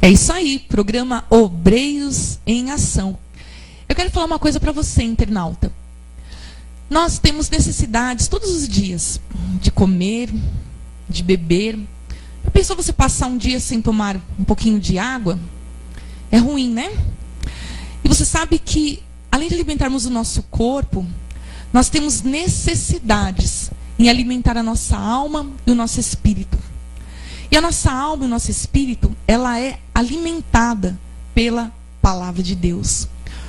É isso aí, programa Obreiros em Ação. Eu quero falar uma coisa para você, internauta. Nós temos necessidades todos os dias de comer, de beber. Já pensou você passar um dia sem tomar um pouquinho de água? É ruim, né? E você sabe que, além de alimentarmos o nosso corpo, nós temos necessidades em alimentar a nossa alma e o nosso espírito. E a nossa alma e o nosso espírito, ela é alimentada pela palavra de Deus.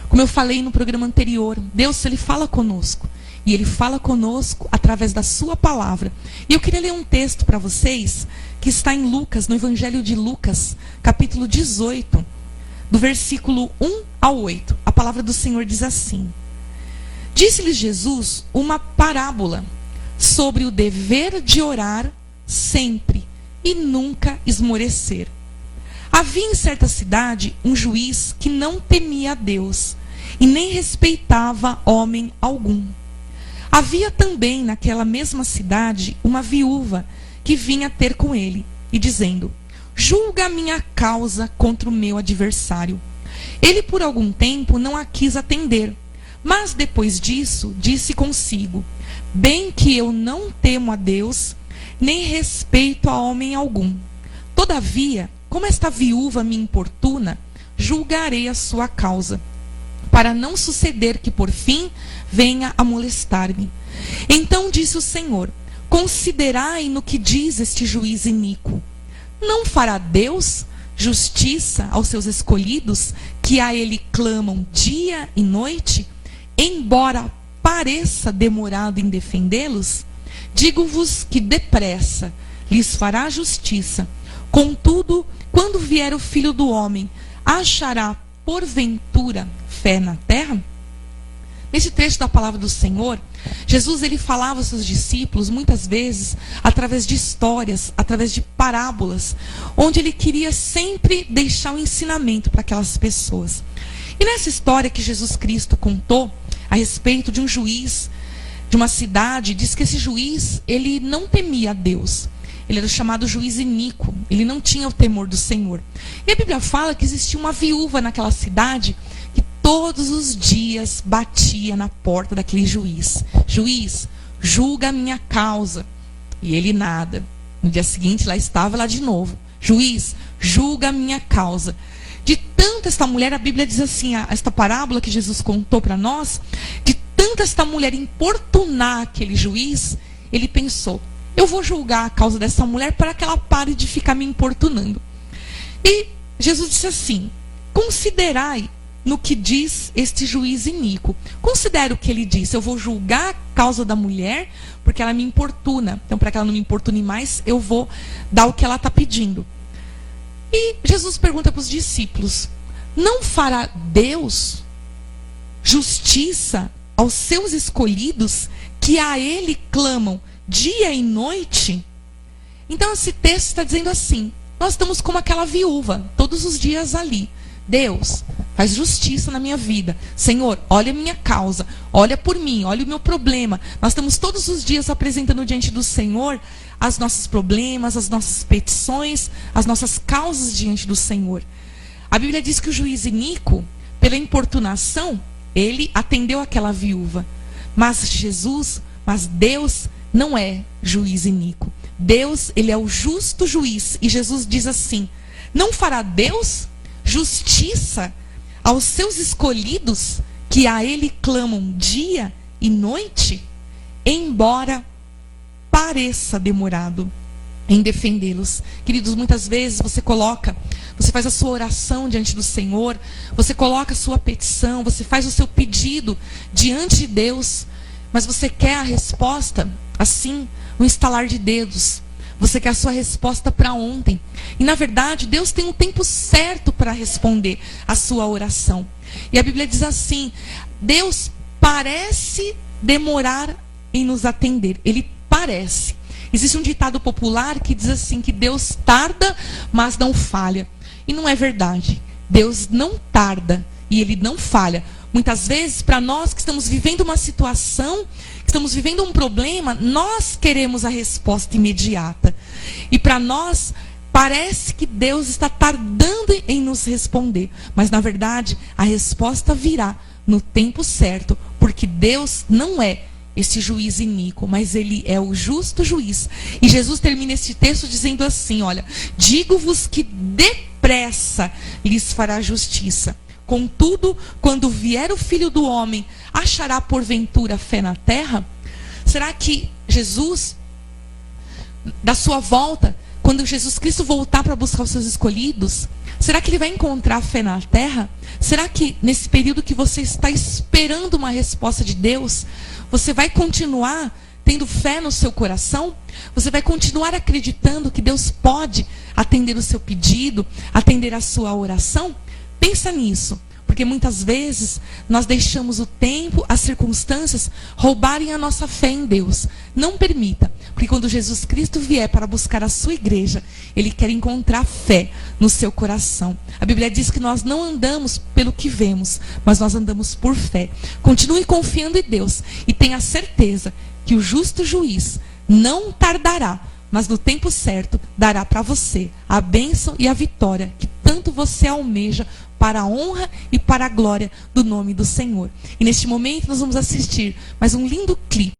Como eu falei no programa anterior, Deus, ele fala conosco. E ele fala conosco através da sua palavra. E eu queria ler um texto para vocês, que está em Lucas, no Evangelho de Lucas, capítulo 18, do versículo 1 ao 8. A palavra do Senhor diz assim: Disse-lhes Jesus uma parábola sobre o dever de orar sempre e nunca esmorecer. Havia em certa cidade um juiz que não temia a Deus e nem respeitava homem algum. Havia também naquela mesma cidade uma viúva que vinha ter com ele e dizendo: Julga a minha causa contra o meu adversário. Ele por algum tempo não a quis atender, mas depois disso disse consigo: Bem que eu não temo a Deus, nem respeito a homem algum. Todavia, como esta viúva me importuna, julgarei a sua causa, para não suceder que por fim venha a molestar-me. Então disse o Senhor: Considerai no que diz este juiz iníquo. Não fará Deus justiça aos seus escolhidos, que a ele clamam dia e noite, embora pareça demorado em defendê-los? Digo-vos que depressa lhes fará justiça. Contudo, quando vier o Filho do Homem, achará porventura fé na terra? Nesse trecho da palavra do Senhor, Jesus ele falava aos seus discípulos muitas vezes através de histórias, através de parábolas, onde ele queria sempre deixar um ensinamento para aquelas pessoas. E nessa história que Jesus Cristo contou a respeito de um juiz de uma cidade, diz que esse juiz, ele não temia a Deus. Ele era chamado juiz iníquo, ele não tinha o temor do Senhor. E a Bíblia fala que existia uma viúva naquela cidade que todos os dias batia na porta daquele juiz. Juiz, julga a minha causa. E ele nada. No dia seguinte, lá estava lá de novo. Juiz, julga a minha causa. De tanto esta mulher, a Bíblia diz assim, esta parábola que Jesus contou para nós, de tanto esta mulher importunar aquele juiz, ele pensou: eu vou julgar a causa dessa mulher para que ela pare de ficar me importunando. E Jesus disse assim: considerai no que diz este juiz iníquo. Considera o que ele disse: eu vou julgar a causa da mulher porque ela me importuna. Então, para que ela não me importune mais, eu vou dar o que ela está pedindo. E Jesus pergunta para os discípulos: não fará Deus justiça aos seus escolhidos, que a ele clamam dia e noite? Então esse texto está dizendo assim: nós estamos como aquela viúva, todos os dias ali. Deus, faz justiça na minha vida. Senhor, olha a minha causa, olha por mim, olha o meu problema. Nós estamos todos os dias apresentando diante do Senhor os nossos problemas, as nossas petições, as nossas causas diante do Senhor. A Bíblia diz que o juiz iníquo, pela importunação, ele atendeu aquela viúva. Mas Deus não é juiz iníquo. Deus, ele é o justo juiz. E Jesus diz assim: não fará Deus justiça aos seus escolhidos, que a ele clamam dia e noite, embora pareça demorado em defendê-los. Queridos, muitas vezes você faz a sua oração diante do Senhor, você coloca a sua petição, você faz o seu pedido diante de Deus, mas você quer a resposta assim, no estalar de dedos. Você quer a sua resposta para ontem. E na verdade, Deus tem um tempo certo para responder a sua oração. E a Bíblia diz assim: Deus parece demorar em nos atender. Ele parece. Existe um ditado popular que diz assim, que Deus tarda, mas não falha. E não é verdade. Deus não tarda e Ele não falha. Muitas vezes, para nós que estamos vivendo uma situação, que estamos vivendo um problema, nós queremos a resposta imediata. E para nós, parece que Deus está tardando tardando em nos responder, mas na verdade a resposta virá no tempo certo, porque Deus não é esse juiz iníquo, mas ele é o justo juiz. E Jesus termina esse texto dizendo assim, olha, digo-vos que depressa lhes fará justiça. Contudo, quando vier o Filho do Homem, achará porventura fé na terra? Será que Jesus, da sua volta, quando Jesus Cristo voltar para buscar os seus escolhidos, será que ele vai encontrar fé na terra? Será que nesse período que você está esperando uma resposta de Deus, você vai continuar tendo fé no seu coração? Você vai continuar acreditando que Deus pode atender o seu pedido, atender a sua oração? Pensa nisso, porque muitas vezes nós deixamos o tempo, as circunstâncias roubarem a nossa fé em Deus. Não permita, porque quando Jesus Cristo vier para buscar a sua igreja, Ele quer encontrar fé no seu coração. A Bíblia diz que nós não andamos pelo que vemos, mas nós andamos por fé. Continue confiando em Deus e tenha certeza que o justo juiz não tardará, mas no tempo certo dará para você a bênção e a vitória que tanto você almeja, para a honra e para a glória do nome do Senhor. E neste momento nós vamos assistir mais um lindo clipe